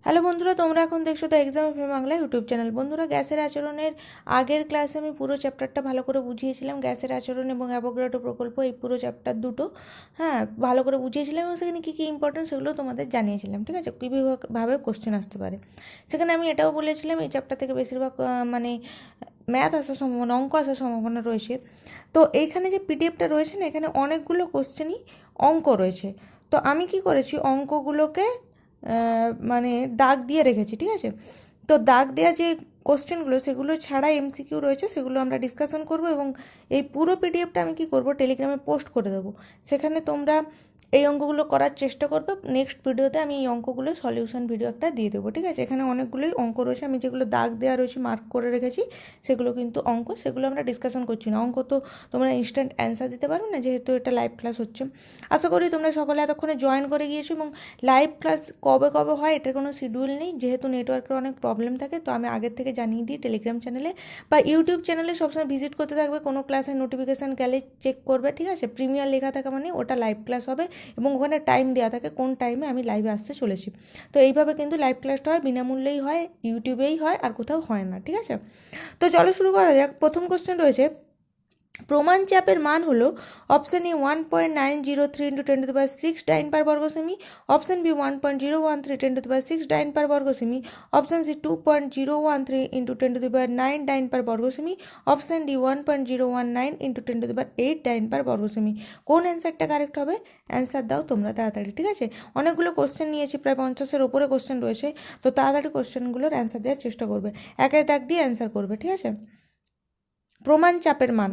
Hello বন্ধুরা, তোমরা এখন দেখছো তো exam F Bangla YouTube channel. বন্ধুরা, গ্যাসের আচরণের আগের ক্লাসে আমি পুরো চ্যাপ্টারটা ভালো করে বুঝিয়েছিলাম। গ্যাসের আচরণ এবং অ্যাভোগাড্রো প্রকল্প, এই পুরো চ্যাপ্টার দুটো ভালো করে বুঝিয়েছিলাম এবং সেখানে কী কী ইম্পর্টেন্ট সেগুলো তোমাদের জানিয়েছিলাম। ঠিক আছে, কীভাবে কোশ্চেন আসতে পারে সেখানে আমি এটাও বলেছিলাম এই চ্যাপ্টার থেকে বেশিরভাগ ম্যাথ আসার সম্ভাবনা, অঙ্ক আসার সম্ভাবনা রয়েছে। তো এইখানে যে পিডিএফটা রয়েছে না, এখানে অনেকগুলো কোশ্চেনই অঙ্ক রয়েছে। তো আমি কি করেছি, অঙ্কগুলোকে দাগ দিয়ে রেখেছি। ঠিক আছে, তো দাগ দেওয়া যে কোশ্চেনগুলো সেগুলো ছাড়া এমসিকিউ রয়েছে, সেগুলো আমরা ডিসকাশন করব এবং এই পুরো পিডিএফটা আমি কি করব, টেলিগ্রামে পোস্ট করে দেবো। সেখানে তোমরা এই অঙ্কগুলো করার চেষ্টা করবে। নেক্সট ভিডিওতে আমি এই অঙ্কগুলো সলিউশন ভিডিও একটা দিয়ে দেবো। ঠিক আছে, এখানে অনেকগুলোই অঙ্ক রয়েছে, আমি যেগুলো দাগ দেওয়া রয়েছে মার্ক করে রেখেছি সেগুলো কিন্তু অঙ্ক, সেগুলো আমরা ডিসকাশন করছি না। অঙ্ক তো তোমরা ইনস্ট্যান্ট অ্যান্সার দিতে পারো না, যেহেতু এটা লাইভ ক্লাস হচ্ছে। আশা করি তোমরা সকলে এতক্ষণে জয়েন করে গিয়েছো এবং লাইভ ক্লাস কবে কবে হয় এটার কোনো শিডিউল নেই, যেহেতু নেটওয়ার্কের অনেক প্রবলেম থাকে। তো আমি আগের থেকে জানিয়ে দিই, টেলিগ্রাম চ্যানেলে বা ইউটিউব চ্যানেলে সবসময় ভিজিট করতে থাকবে। কোনো ক্লাসের নোটিফিকেশান গেলে চেক করবে। ঠিক আছে, প্রিমিয়ার লেখা থাকা মানে ওটা লাইভ ক্লাস হবে এবং ওখানে টাইম দেওয়া থাকে কোন টাইমে আমি লাইভে আসতে চলেছি। তো এইভাবে কিন্তু লাইভ ক্লাসটা হয়, বিনামূল্যেই হয়, ইউটিউবেই হয়, আর কোথাও হয় না। ঠিক আছে, তো চলো শুরু করা যাক। প্রথম কোশ্চেন রয়েছে, প্রমাণ চাপের মান হলো অপশান এ 1.903 ইন্টু 10⁶ ডাইন পার বর্গ সেমি, অপশান বি 1.013 10⁶ ডাইন পার বর্গ সেমি, অপশান সি 2.013 ইন্টু 10⁹ ডাইন পার বর্গ সেমি, অপশান ডি 1.019 ইন্টু 10⁸ ডাইন পার বর্গ সেমি। কোন অ্যান্সারটা কারেক্ট হবে? অ্যান্সার দাও তোমরা তাড়াতাড়ি। ঠিক আছে, অনেকগুলো কোশ্চেন নিয়েছি, প্রায় 50-এর ওপরে কোশ্চেন রয়েছে। তো তাড়াতাড়ি কোশ্চেনগুলোর অ্যান্সার দেওয়ার চেষ্টা করবে, একের দাগ দিয়ে অ্যান্সার করবে। ঠিক আছে, প্রমাণ চাপের মান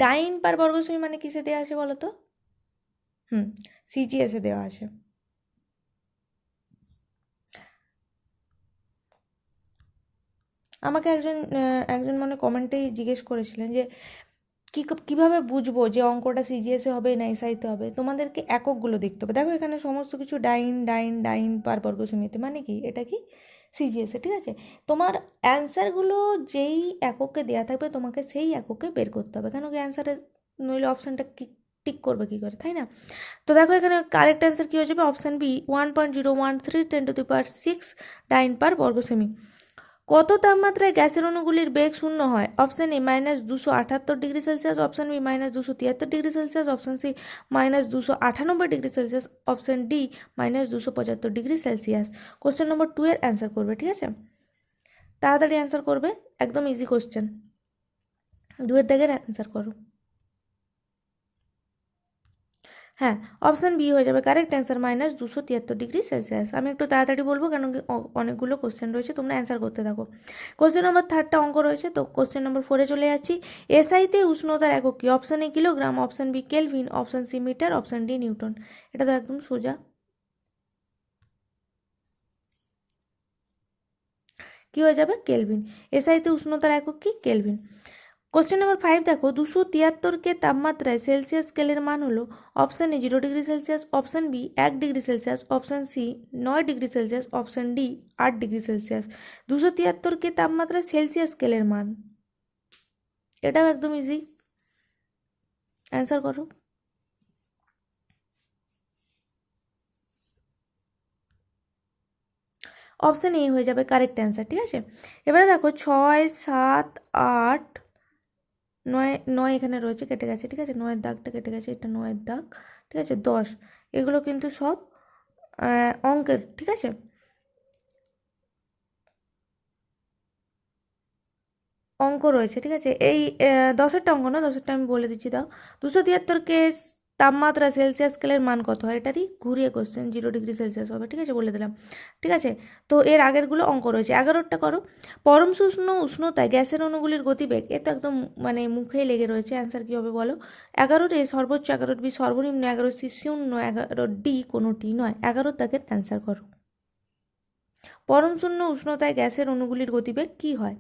ডাইন পার বর্গ সেমি মানে কিসে দেওয়া আছে বলো তো? সিজিএসে দেওয়া আছে। আমাকে একজন মানে কমেন্টেই জিজ্ঞেস করেছিলেন যে কীভাবে বুঝবো যে অঙ্কটা সিজিএসে হবে না এসআইতে হবে। তোমাদেরকে এককগুলো দেখতে হবে। দেখো এখানে সমস্ত কিছু ডাইন ডাইন ডাইন পার বর্গ সেমিতে, মানে কি এটা কি সিজিএসে। ঠিক আছে, তোমার অ্যান্সারগুলো যেই এককে দেওয়া থাকবে তোমাকে সেই এককে বের করতে হবে, কেন কি অ্যান্সারে নইলে অপশানটা কি টিক করবে কী করে, তাই না? তো দেখো এখানে কারেক্ট অ্যান্সার কী হয়ে যাবে, অপশান বি 1.013 10⁶ ডাইন পার বর্গ সেমি। কত তাপমাত্রায় গ্যাসের অণুগুলির বেগ শূন্য হয়? Option A -278 degree Celsius, option B -273 degree Celsius, option C -298 degree Celsius, option D -275 degree Celsius. Question number 2 এর অ্যান্সার করবে। ঠিক আছে, তাড়াতাড়ি অ্যান্সার করবে, একদম ইজি কোশ্চেন। 2 এর দাগের অ্যান্সার করো। হ্যাঁ, অপশান বি হয়ে যাবে কারেক্ট অ্যান্সার, -273 ডিগ্রি সেলসিয়াস। আমি একটু তাড়াতাড়ি বলবো, কারণ অনেকগুলো কোশ্চেন রয়েছে, তোমরা অ্যান্সার করতে থাকো। কোশ্চেন নম্বর 3টা অঙ্ক রয়েছে, তো কোশ্চেন নম্বর 4-এ চলে যাচ্ছি। এসআইতে উষ্ণতার একক কি? Option A kilogram, option B kelvin, option C metre, option D newton. এটা তো একদম সোজা। কি হয়ে যাবে? কেলভিন। এসআইতে উষ্ণতার একক কি? কেলভিন। কোশ্চেন নাম্বার 5 দেখো, 273 তাপমাত্রায় সেলসিয়াস স্কেলের মান হলো option A 0 degree Celsius, option B 1 degree Celsius, option C 9 degree Celsius, option D 8 degree Celsius. 273 তাপমাত্রায় সেলসিয়াস স্কেলের মান, এটাও একদম ইজি, অ্যান্সার করো। অপশান এ হয়ে যাবে কারেক্ট অ্যান্সার। ঠিক আছে, এবারে দেখো 6, 7, 8, 9, 9 এখানে রয়েছে, কেটে গেছে। ঠিক আছে, 9-এর দাগটা কেটে গেছে, এটা 9-এর দাগ। ঠিক আছে, 10, এগুলো কিন্তু সব অঙ্কের। ঠিক আছে, অঙ্ক রয়েছে। ঠিক আছে, এই 10-এরটা অঙ্ক না, 10-এরটা আমি বলে দিচ্ছি, দাও। 273 তাপমাত্রা সেলসিয়াস স্কেলের মান কত হয়? এটারই ঘুরিয়ে কোশ্চেন, 0 ডিগ্রি সেলসিয়াস হবে। ঠিক আছে, বলে দিলাম। ঠিক আছে, তো এর আগেরগুলো অঙ্ক রয়েছে। 11টা করো, পরম শুষ্ণ উষ্ণতায় গ্যাসের অণুগুলির গতিবেগ, এ তো একদম মানে মুখেই লেগে রয়েছে। অ্যান্সার কী হবে বলো? 11 সর্বোচ্চ, 11 সর্বনিম্ন, 11 শূন্য, 11 কোনোটি নয়। 11 দাগের অ্যান্সার করো। পরম শূন্য উষ্ণতায় গ্যাসের অণুগুলির গতিবেগ কী হয়?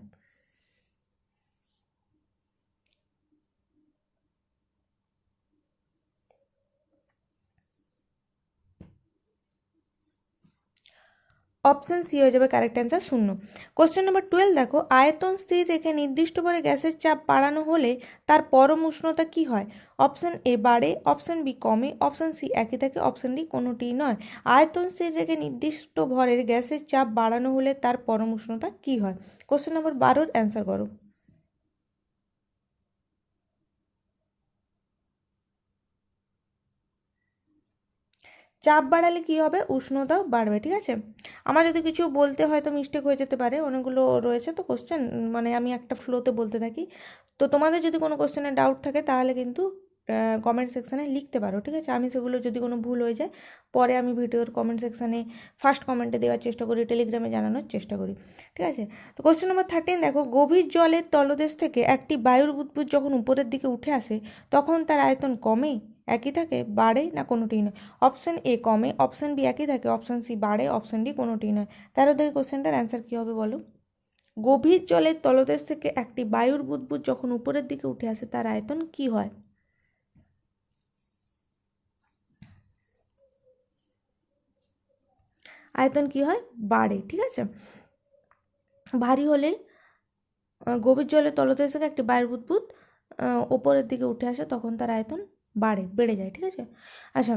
অপশন সি হয়ে যাবে কারেক্ট অ্যান্সার 0। কোশ্চেন নম্বর 12 দেখো, আয়তন স্থির রেখে নির্দিষ্ট করে গ্যাসের চাপ বাড়ানো হলে তার পরম উষ্ণতা কি হয়? অপশন এ বাড়ে, অপশন বি কমে, অপশন সি একই থাকে, অপশন ডি কোনোটিই নয়। আয়তন স্থির রেখে নির্দিষ্ট ভরের গ্যাসের চাপ বাড়ানো হলে তার পরম উষ্ণতা কি হয়? কোশ্চেন নম্বর 12 অ্যান্সার করো। চাপ বাড়ালে কি হবে? উষ্ণতাও বাড়বে, ঠিক আছে। আমার যদি কিছু বলতে হয়তো মিস্টেক হয়ে যেতে পারে, অনেকগুলো রয়েছে তো কোশ্চেন, মানে আমি একটা ফ্লোতে বলতে থাকি। তো তোমাদের যদি কোনো কোশ্চেনের ডাউট থাকে তাহলে কিন্তু কমেন্ট সেকশানে লিখতে পারো, ঠিক আছে। আমি সেগুলো যদি কোনো ভুল হয়ে যায় পরে আমি ভিডিওর কমেন্ট সেকশানে ফার্স্ট কমেন্টে দেওয়ার চেষ্টা করি, টেলিগ্রামে জানানোর চেষ্টা করি, ঠিক আছে। তো কোশ্চেন নম্বর 13 দেখো, গভীর জলের তলদেশ থেকে একটি বায়ুর বুদবুদ যখন উপরের দিকে উঠে আসে তখন তার আয়তন কমে, একই থাকে, বাড়ে, না কোনোটিই নয়? অপশন এ কমে, অপশন বি একই থাকে, অপশন সি বাড়ে, অপশন ডি কোনোটিই নয়। 13 থেকে কোশ্চেনটার অ্যান্সার কী হবে বলো? গভীর জলের তলদেশ থেকে একটি বায়ুর বুদবুদ যখন উপরের দিকে উঠে আসে তার আয়তন কি হয়? আয়তন কি হয়? বাড়ে, ঠিক আছে। ভারী হলে গভীর জলের তলদেশ থেকে একটি বায়ুর বুদবুদ ওপরের দিকে উঠে আসে তখন তার আয়তন বাড়ে, বেড়ে যায়, ঠিক আছে। আচ্ছা,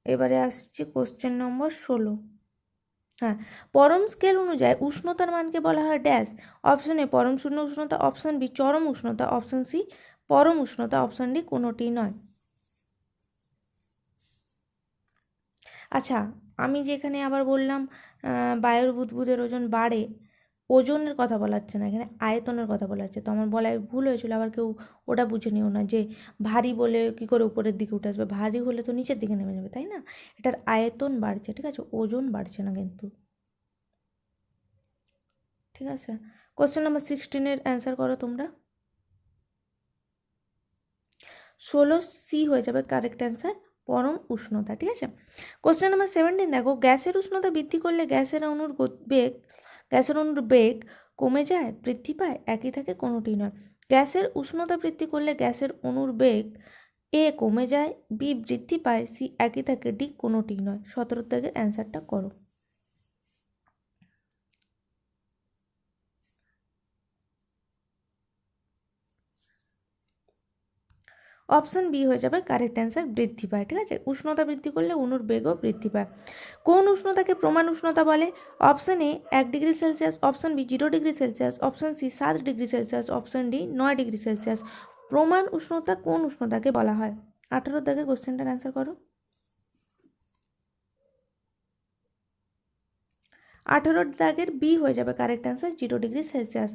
এবারে আসছি কোশ্চেন নম্বর 16। হ্যাঁ, পরম স্কেল অনুযায়ী উষ্ণতার মানকে বলা হয় ড্যাশ। অপশন এ পরম শূন্য উষ্ণতা, অপশন বি চরম উষ্ণতা, অপশন সি পরম উষ্ণতা, অপশন ডি কোনোটি নয়। আচ্ছা, আমি যেখানে আবার বললাম বায়ুর বুদবুদের ওজন বাড়ে, ওজনের কথা বলা হচ্ছে না, এখানে আয়তনের কথা বলা হচ্ছে। তো আমার বলায় ভুল হয়েছিল, আবার কেউ ওটা বুঝে নিও না যে ভারী বলে কি করে উপরের দিকে উঠে আসবে, ভারী হলে তো নিচের দিকে নেমে যাবে, তাই না? এটার আয়তন বাড়ছে, ঠিক আছে, ওজন বাড়ছে না কিন্তু, ঠিক আছে। কোশ্চেন নাম্বার 16 অ্যান্সার করো তোমরা। 16 সি হয়ে যাবে কারেক্ট অ্যান্সার, পরম উষ্ণতা, ঠিক আছে। কোশ্চেন নাম্বার 17 দেখো, গ্যাসের উষ্ণতা বৃদ্ধি করলে গ্যাসের অণুর বেগ কমে যায়, বৃদ্ধি পায়, একই থাকে, কোনোটি নয়। গ্যাসের উষ্ণতা বৃদ্ধি করলে গ্যাসের অণুর বেগ এ কমে যায়, বি বৃদ্ধি পায়, সি একই থাকে, ডি কোনোটি নয়। 17 থেকে অ্যান্সারটা করো। অপশন বি হয়ে যাবে কারেক্ট অ্যান্সার, বৃদ্ধি পায়, ঠিক আছে। উষ্ণতা বৃদ্ধি করলে অণুর বেগও বৃদ্ধি পায়। কোন উষ্ণতাকে প্রমাণ উষ্ণতা বলে? Option A 1 degree Celsius, option B 0 degree Celsius, option C 7 degree Celsius, option D 9 degree Celsius. প্রমাণ উষ্ণতা কোন উষ্ণতাকে বলা হয়? 18 দাগের কোশ্চেনটার অ্যান্সার করো। 18 দাগের বি হয়ে যাবে কারেক্ট অ্যান্সার, 0 ডিগ্রি সেলসিয়াস।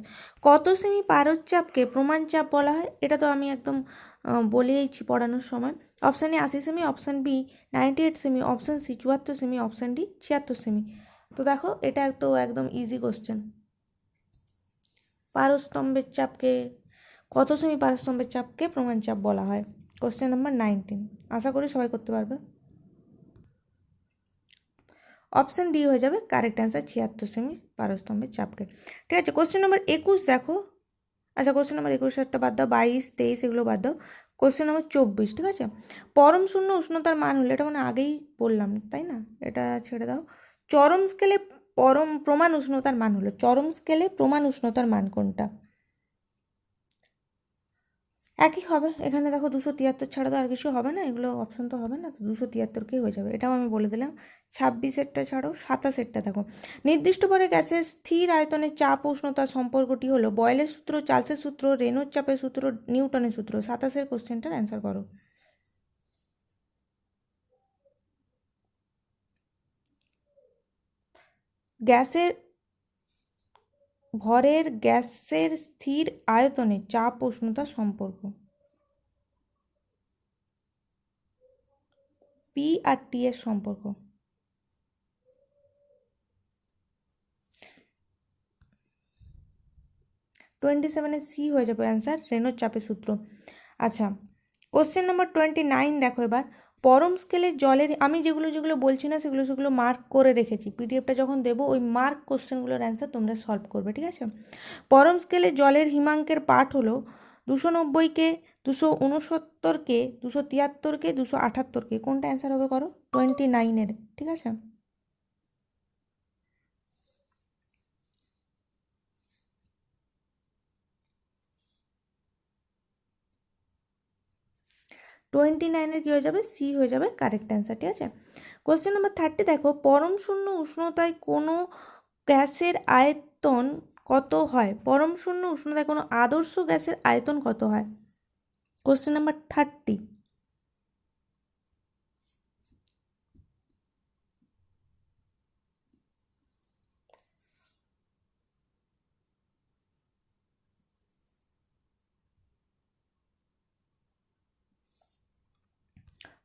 কত সেমি পারদ প্রমাণ চাপ বলা হয়? এটা তো আমি একদম বলেইছি পড়ানোর সময়। অপশান এ 80 সেমি, অপশান বি 98 সেমি, অপশান সি 74 সেমি, অপশান ডি 76 সেমি। তো দেখো এটা তো একদম ইজি কোশ্চেন। পারস্তম্ভের চাপকে কত সেমি পারস্তম্ভের চাপকে প্রমাণ চাপ বলা হয়? কোশ্চেন নাম্বার 19, আশা করি সবাই করতে পারবে। অপশান ডি হয়ে যাবে কারেক্ট অ্যান্সার, 76 সেমি পারস্তম্ভের চাপকে, ঠিক আছে। কোশ্চেন নম্বর 21 দেখো। আচ্ছা, কোশ্চেন নম্বর 21 একটা বাদ দাও, 22, 23 এগুলো বাদ দাও। কোশ্চেন নম্বর 24, ঠিক আছে। পরম শূন্য উষ্ণতার মান হলো, এটা মানে আগেই বললাম তাই না, এটা ছেড়ে দাও। চরম স্কেলে প্রমাণ উষ্ণতার মান হলো, চরম স্কেলে প্রমাণ উষ্ণতার মান কোনটা? একই হবে, এখানে দেখো 273 ছাড়া তো আর কিছু হবে না, এগুলো অপশন তো হবে না, তো 273কেই হয়ে যাবে, এটাও আমি বলে দিলাম। 26এরটা ছাড়ো, 27এরটা দেখো। নির্দিষ্ট পরে গ্যাসের স্থির আয়তনের চাপ উষ্ণতার সম্পর্কটি হলো বয়েলের সূত্র, চার্লসের সূত্র, রেনোর চাপের সূত্র, নিউটনের সূত্র। 27 কোশ্চেনটার অ্যান্সার করো। গ্যাসের ভরের গ্যাসের স্থির আয়তনের চাপ উষ্ণতার সম্পর্ক, পি আর টি এর সম্পর্ক। 27 সি হয়ে যাবে অ্যান্সার, রেনোর চাপের সূত্র। আচ্ছা, কোশ্চেন নম্বর 29 দেখো এবার। পরম স্কেলের জলের, আমি যেগুলো যেগুলো বলছি না সেগুলো মার্ক করে রেখেছি, পিডিএফটা যখন দেবো ওই মার্ক কোশ্চেনগুলোর অ্যান্সার তোমরা সলভ করবে, ঠিক আছে। পরম স্কেলে জলের হিমাঙ্কের পাঠ হলো 290কে, 269কে, 273কে, 278কে। কোনটা অ্যান্সার হবে করো 29-এর, ঠিক আছে। 29-এর কী হয়ে যাবে, সি হয়ে যাবে কারেক্ট অ্যান্সার। ঠিক আছে, কোশ্চেন নাম্বার 30 দেখো, পরম শূন্য উষ্ণতায় কোনো গ্যাসের আয়তন কত হয়? পরম শূন্য উষ্ণতায় কোনো আদর্শ গ্যাসের আয়তন কত হয়? Question number 30।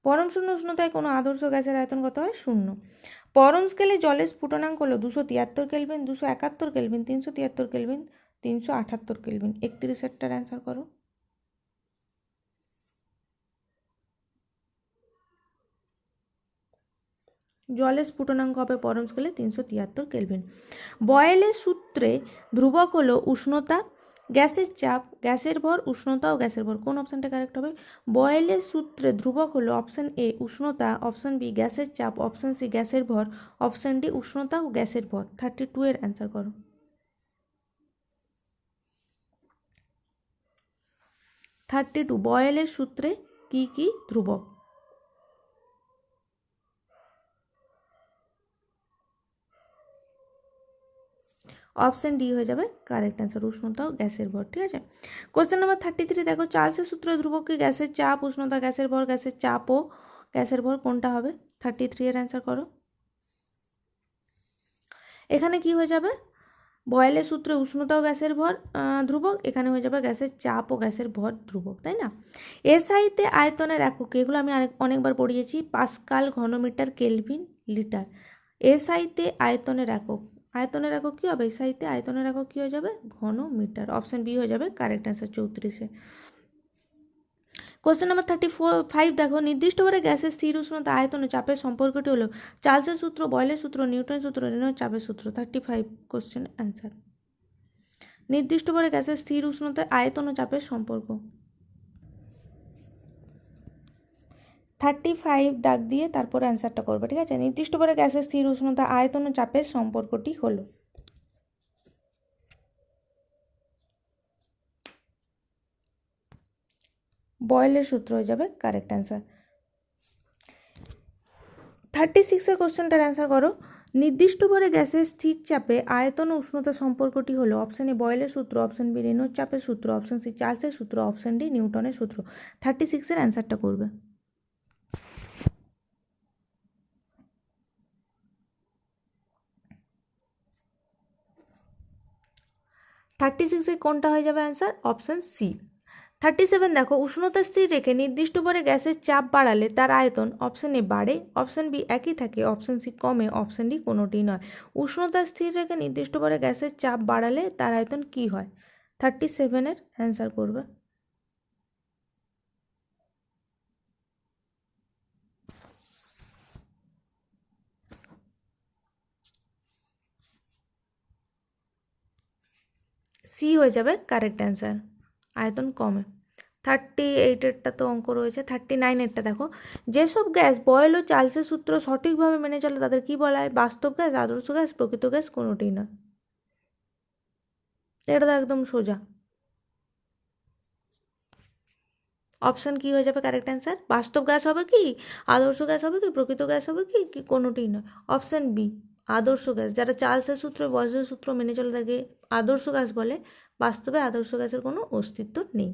পরম শূন্য উষ্ণতায় কোনো আদর্শ গ্যাসের আয়তন কত হয়? 0। পরম স্কেলে জলের স্ফুটনাঙ্ক হলো 273 কেলভিন, 271 কেলভিন, 373 কেলভিন, 378 কেলভিন। 31-এরটার অ্যান্সার করো। জলের স্ফুটনাঙ্ক হবে পরম স্কেলে 373 কেলভিন। বয়েলের সূত্রে ধ্রুবক হলো উষ্ণতা, গ্যাসের চাপ, গ্যাসের ভর, উষ্ণতা ও গ্যাসের ভর। কোন অপশানটা কারেক্ট হবে? বয়েলের সূত্রে ধ্রুবক হলো অপশান এ উষ্ণতা, অপশান বি গ্যাসের চাপ, অপশান সি গ্যাসের ভর, অপশান ডি উষ্ণতা ও গ্যাসের ভর। 32-এর অ্যান্সার করো। 32 বয়েলের সূত্রে কি কি ধ্রুবক? অপশান ডি হয়ে যাবে কারেক্ট অ্যান্সার, উষ্ণতা ও গ্যাসের ভর। ঠিক আছে, কোশ্চেন নাম্বার 33 দেখো, চার্লসের সূত্রে ধ্রুবক কি গ্যাসের চাপ, উষ্ণতা, গ্যাসের ভর, গ্যাসের চাপ ও গ্যাসের ভর কোনটা হবে? 33-এর অ্যান্সার করো। এখানে কি হয়ে যাবে? বয়েলের সূত্রে উষ্ণতা ও গ্যাসের ভর ধ্রুবক, এখানে হয়ে যাবে গ্যাসের চাপ ও গ্যাসের ভর ধ্রুবক, তাই না? এসআইতে আয়তনের একক, এগুলো আমি অনেকবার পড়িয়েছি, পাস্কাল, ঘনমিটার, কেলভিন, লিটার। এসআইতে আয়তনের একক, আয়তনের একক কী হবে? এসআইতে আয়তনের একক কী হয়ে যাবে? ঘনমিটার। অপশান বি হয়ে যাবে কারেক্ট অ্যান্সার 34-এ। কোশ্চেন নাম্বার 35 দেখো, নির্দিষ্টভাবে গ্যাসের স্থির উষ্ণতা, আয়তন ও চাপের সম্পর্কটি হলো চার্লসের সূত্র, বয়েলের সূত্র, নিউটনের সূত্র, রেনল্ডস চাপের সূত্র। 35 কোশ্চেন অ্যান্সার। নির্দিষ্টভাবে গ্যাসের স্থির উষ্ণতা, আয়তন ও চাপের সম্পর্ক। 35 দাগ দিয়ে তারপর অ্যান্সারটা করবে। ঠিক আছে, নির্দিষ্টভাবে গ্যাসের স্থির উষ্ণতা, আয়তন ও চাপের সম্পর্কটি হলো। বয়েলের সূত্র হয়ে যাবে কারেক্ট অ্যান্সার। 36-এর কোশ্চেনটার অ্যান্সার করো। নির্দিষ্ট ভরে গ্যাসের স্থির চাপে আয়তন ও উষ্ণতা সম্পর্কটি হলো অপশান এ বয়েলের সূত্র, অপশান বি রেনল্ডস চাপের সূত্র, অপশান সি চার্লসের সূত্র, অপশান ডি নিউটনের সূত্র। 36-এর অ্যান্সারটা করবে। 36-এ কোনটা হয়ে যাবে অ্যান্সার? Option C. 37 দেখো, উষ্ণতা স্থির রেখে নির্দিষ্ট ভরে গ্যাসের চাপ বাড়ালে তার আয়তন অপশান এ বাড়ে, অপশান বি একই থাকে, অপশান সি কমে, অপশান ডি কোনোটি নয়। উষ্ণতা স্থির রেখে নির্দিষ্ট ভরে গ্যাসের চাপ বাড়ালে তার আয়তন কি হয়? 37-এর অ্যান্সার করবে। সি হয়ে যাবে কারেক্ট অ্যান্সার, আয়তন কমে। 38-এরটা তো অঙ্ক রয়েছে। 39-এরটা দেখো, যেসব গ্যাস বয়েল ও চার্লসের সূত্র সঠিকভাবে মেনে চলে তাদের কি বলা হয়? বাস্তব গ্যাস, আদর্শ গ্যাস, প্রকৃত গ্যাস, কোনোটিই না। এটা তো একদম সোজা। অপশান কি হয়ে যাবে কারেক্ট অ্যান্সার? বাস্তব গ্যাস হবে কি, আদর্শ গ্যাস হবে কি, প্রকৃত গ্যাস হবে কি, কি কোনোটিই নয়। অপশান বি আদর্শ গ্যাস, যারা চার্লসের সূত্র, বয়েলের সূত্র মেনে চলে তাকে আদর্শ গ্যাস বলে। বাস্তবে আদর্শ গ্যাসের কোনো অস্তিত্ব নেই।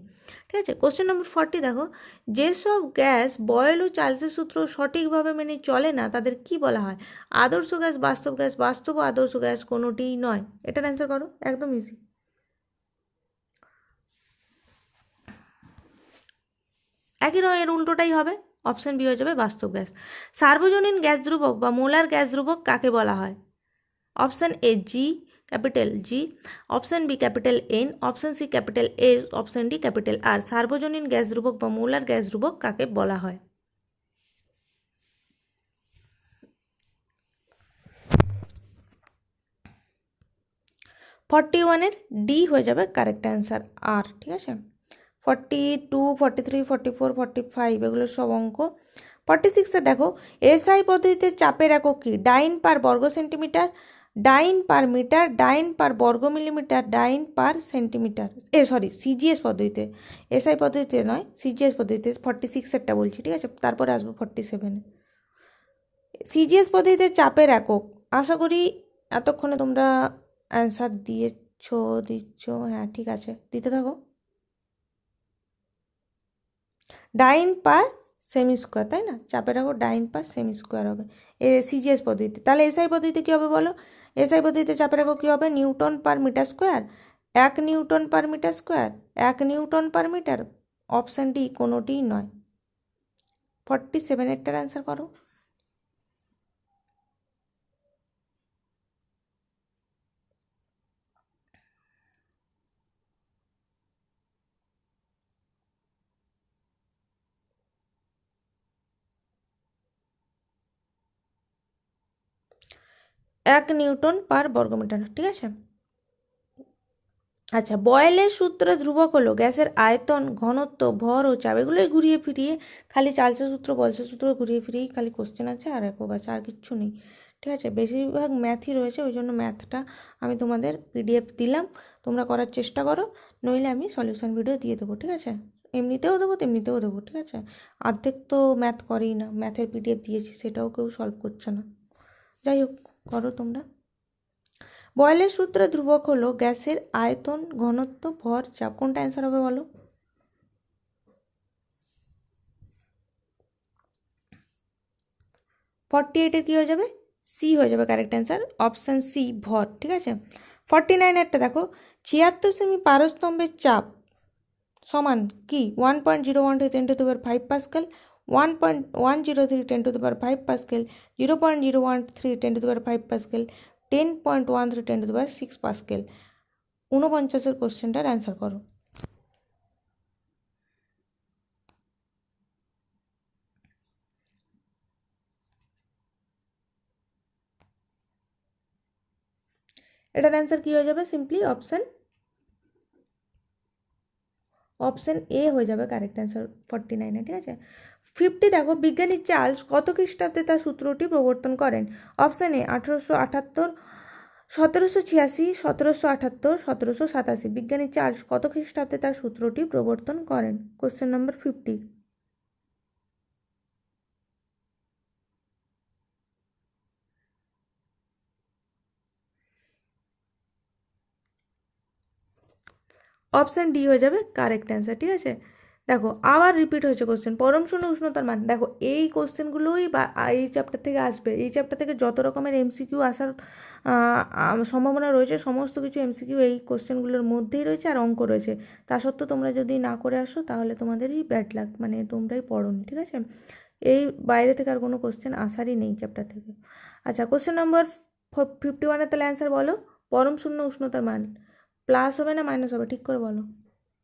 ঠিক আছে, কোশ্চেন নম্বর 40 দেখো, যেসব গ্যাস বয়েল ও চার্লসের সূত্র সঠিকভাবে মেনে চলে না তাদের কি বলা হয়? আদর্শ গ্যাস, বাস্তব গ্যাস, বাস্তব ও আদর্শ গ্যাস, কোনোটিই নয়। এটার অ্যান্সার করো, একদম ইজি। একই নয়, এর উল্টোটাই হবে। অপশান বি হয়ে যাবে বাস্তব গ্যাস। সার্বজনীন গ্যাস ধ্রুবক বা মোলার গ্যাস ধ্রুবক কাকে বলা হয়? Option A G, capital G, option B capital N, option C capital S, option D capital R. সার্বজনীন গ্যাস ধ্রুবক বা মোলার গ্যাস ধ্রুবক কাকে বলা হয়? 41-এর ডি হয়ে যাবে কারেক্ট অ্যান্সার আর। ঠিক আছে, 42, 43, 44, 45 এগুলো সব অঙ্ক। 46-এ দেখো, এসআই পদ্ধতিতে চাপের একক কি? ডাইন পার বর্গ সেন্টিমিটার, ডাইন পার মিটার, ডাইন পার বর্গ মিলিমিটার, ডাইন পার সেন্টিমিটার, সিজিএস পদ্ধতিতে, এসআই পদ্ধতিতে নয়, সিজিএস পদ্ধতিতে 46-এরটা বলছি, ঠিক আছে, তারপরে আসবো 47-এ। সিজিএস পদ্ধতিতে চাপের একক, আশা করি এতক্ষণে তোমরা অ্যান্সার দিচ্ছ, হ্যাঁ ঠিক আছে, দিতে থাকো। ডাইন পার সেমি স্কোয়ার, তাই না, চাপের একক ডাইন পার সেমি স্কোয়ার হবে সিজিএস পদ্ধতিতে। তাহলে এসআই পদ্ধতিতে কী হবে বলো? এসআই পদ্ধতিতে চাপের একক কী হবে? Newton per metre square, 1 newton per metre square, 1 newton per metre. Option D কোনোটিই নয়। 47-এরটার অ্যান্সার করো। এক নিউটন পার বর্গমিটার, ঠিক আছে। আচ্ছা, বয়েলের সূত্রে ধ্রুবক হলো গ্যাসের আয়তন, ঘনত্ব, ভর ও চাপ। এগুলোই ঘুরিয়ে ফিরিয়ে খালি চার্লসের সূত্র, বলসের সূত্র ঘুরিয়ে ফিরিয়েই খালি কোশ্চেন আছে, আর একক আছে, আর কিচ্ছু নেই, ঠিক আছে। বেশিরভাগ ম্যাথই রয়েছে, ওই জন্য ম্যাথটা আমি তোমাদের পিডিএফ দিলাম, তোমরা করার চেষ্টা করো, নইলে আমি সলিউশন ভিডিও দিয়ে দেবো, ঠিক আছে। এমনিতেও দেবো, তেমনিতেও দেবো, ঠিক আছে। অর্ধেক তো ম্যাথ করেই না, ম্যাথের পিডিএফ দিয়েছি, সেটাও কেউ সলভ করছে না। যাই হোক, করো তোমরা। বয়েলের সূত্রে ধ্রুবক হলো গ্যাসের আয়তন, ঘনত্ব, ভর, চাপ। কোনটা অ্যান্সার হবে বলো? 48-এর কী হয়ে যাবে? সি হয়ে যাবে কারেক্ট অ্যান্সার, অপশান সি ভর, ঠিক আছে। 49-এরটা দেখো, 76 সেমি পারস্তম্ভের চাপ সমান কি? 1.012 10⁵ পাস্কেল, 1.103 10⁵ পাস্কেল, 0.013 10⁵ পাস্কেল, 10.13 10⁶ পাস্কেল। 49-এর কোশ্চেনটার অ্যান্সার করো। এটার অ্যান্সার কী হয়ে যাবে? সিম্পলি অপশান এ হয়ে যাবে কারেক্ট অ্যান্সার 49-এ, ঠিক আছে। 50 দেখো, বিজ্ঞানী চার্লস কত খ্রিস্টাব্দে তার সূত্রটি প্রবর্তন করেন? Option A 1878, 1786, 1778, 1787। বিজ্ঞানী চার্লস কত খ্রিস্টাব্দে তার সূত্রটি প্রবর্তন করেন? Question number 50। অপশান ডি হয়ে যাবে কারেক্ট অ্যান্সার, ঠিক আছে। দেখো, আবার রিপিট হয়েছে কোশ্চেন, পরম শূন্য উষ্ণতার মান। দেখো, এই কোশ্চেনগুলোই বা এই চ্যাপ্টার থেকে আসবে, এই চ্যাপ্টার থেকে যত রকমের এমসিকিউ আসার সম্ভাবনা রয়েছে, সমস্ত কিছু এমসিকিউ এই কোশ্চেনগুলোর মধ্যেই রয়েছে, আর অঙ্ক রয়েছে। তা সত্ত্বেও তোমরা যদি না করে আসো, তাহলে তোমাদেরই ব্যাড লাক, মানে তোমরাই পড়োনি, ঠিক আছে। এই বাইরে থেকে আর কোনো কোশ্চেন আসারই নেই চ্যাপ্টার থেকে। আচ্ছা, কোশ্চেন নম্বর 51-এর তাহলে অ্যান্সার বলো। পরম শূন্য উষ্ণতার মান প্লাস হবে না মাইনাস হবে, ঠিক করে বলো।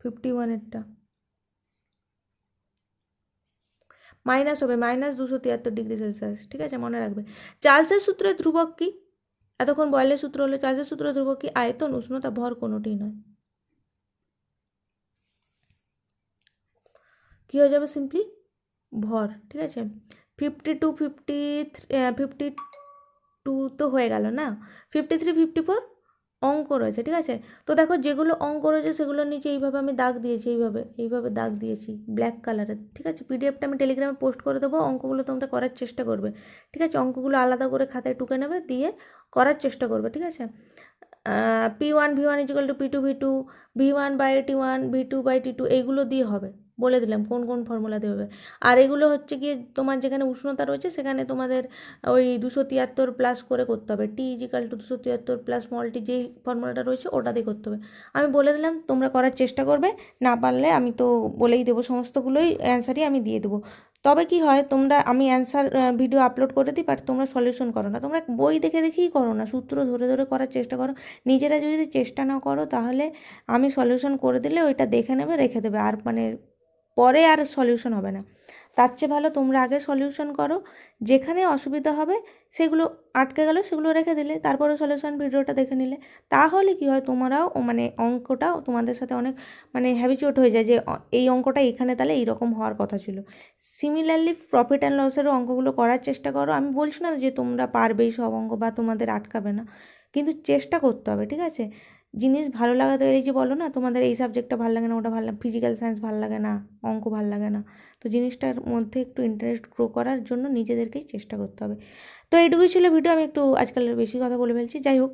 51-এরটা মাইনাস হবে, -273°C, ঠিক আছে, মনে রাখবে। চার্লসের সূত্রে ধ্রুবক কি? এতক্ষণ বয়েলের সূত্র হলো, চার্লসের সূত্রে ধ্রুবক কি? আয়তন, উষ্ণতা, ভর, কোনোটিই নয়। কী হয়ে যাবে? সিম্পলি ভর, ঠিক আছে। 52, 52 তো হয়ে গেল না, 53, 54 অঙ্ক রয়েছে, ঠিক আছে। তো দেখো, যেগুলো অঙ্ক রয়েছে সেগুলোর নিচে এইভাবে আমি দাগ দিয়েছি, এইভাবে দাগ দিয়েছি ব্ল্যাক কালারের, ঠিক আছে। পিডিএফটা আমি টেলিগ্রামে পোস্ট করে দেবো, অঙ্কগুলো তোমরা করার চেষ্টা করবে, ঠিক আছে। অঙ্কগুলো আলাদা করে খাতায় টুকে নেবে, দিয়ে করার চেষ্টা করবে, ঠিক আছে। P1 V1 = P2 V2, V1/T1, V2/T2, এইগুলো দিয়ে হবে, বলে দিলাম কোন কোন ফর্মুলা দিয়ে হবে। আর এগুলো হচ্ছে গিয়ে তোমার যেখানে উষ্ণতা রয়েছে সেখানে তোমাদের ওই 273 প্লাস করে করতে হবে, T = 273 প্লাস স্মল টি, যেই ফর্মুলাটা রয়েছে ওটা দিয়ে করতে হবে। আমি বলে দিলাম, তোমরা করার চেষ্টা করবে, না পারলে আমি তো বলেই দেবো, সমস্তগুলোই অ্যান্সারই আমি দিয়ে দেবো। তবে কি হয়, তোমরা, আমি অ্যান্সার ভিডিও আপলোড করে দিই, বাট তোমরা সলিউশন করো না, তোমরা বই দেখে দেখেই করো না, সূত্র ধরে ধরে করার চেষ্টা করো। নিজেরা যদি চেষ্টা না করো, তাহলে আমি সলিউশন করে দিলে ওইটা দেখে নেবে, রেখে দেবে, আর মানে পরে আর সলিউশন হবে না। তার চেয়ে ভালো তোমরা আগে সলিউশন করো, যেখানে অসুবিধা হবে সেগুলো আটকে গেল সেগুলো রেখে দিলে, তারপরে সলিউশন ভিডিওটা দেখে নিলে, তাহলে কি হয়, তোমরাও মানে অঙ্কটা তোমাদের সাথে অনেক মানে হ্যাবিচুয়েট হয়ে যায়, যে এই অঙ্কটা এখানে তাহলে এইরকম হওয়ার কথা ছিল। সিমিলারলি প্রফিট অ্যান্ড লসেরও অঙ্কগুলো করার চেষ্টা করো। আমি বলছি না যে তোমরা পারবেই সব অঙ্ক বা তোমাদের আটকাবে না, কিন্তু চেষ্টা করতে হবে, ঠিক আছে? জিনিস ভালো লাগাতে, এই যে বলো না তোমাদের এই সাবজেক্টটা ভালো লাগে না, ওটা ভালো, ফিজিক্যাল সায়েন্স ভালো লাগে না, অঙ্ক ভালো লাগে না, তো জিনিসটার মধ্যে একটু ইন্টারেস্ট গ্রো করার জন্য নিজেদেরকেই চেষ্টা করতে হবে। তো এইটুকুই ছিল ভিডিও, আমি একটু আজকাল বেশি কথা বলে ফেলছি। যাই হোক,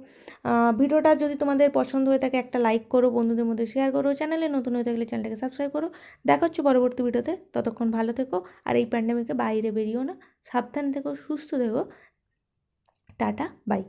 ভিডিওটা যদি তোমাদের পছন্দ হয়ে থাকে একটা লাইক করো, বন্ধুদের মধ্যে শেয়ার করো, চ্যানেলে নতুন হয়ে থাকলে চ্যানেলটাকে সাবস্ক্রাইব করো। দেখা হচ্ছে পরবর্তী ভিডিওতে, ততক্ষণ ভালো থেকো, আর এই প্যান্ডেমিকে বাইরে বেরিও না, সাবধান থেকো, সুস্থ থেকো। Tata, by.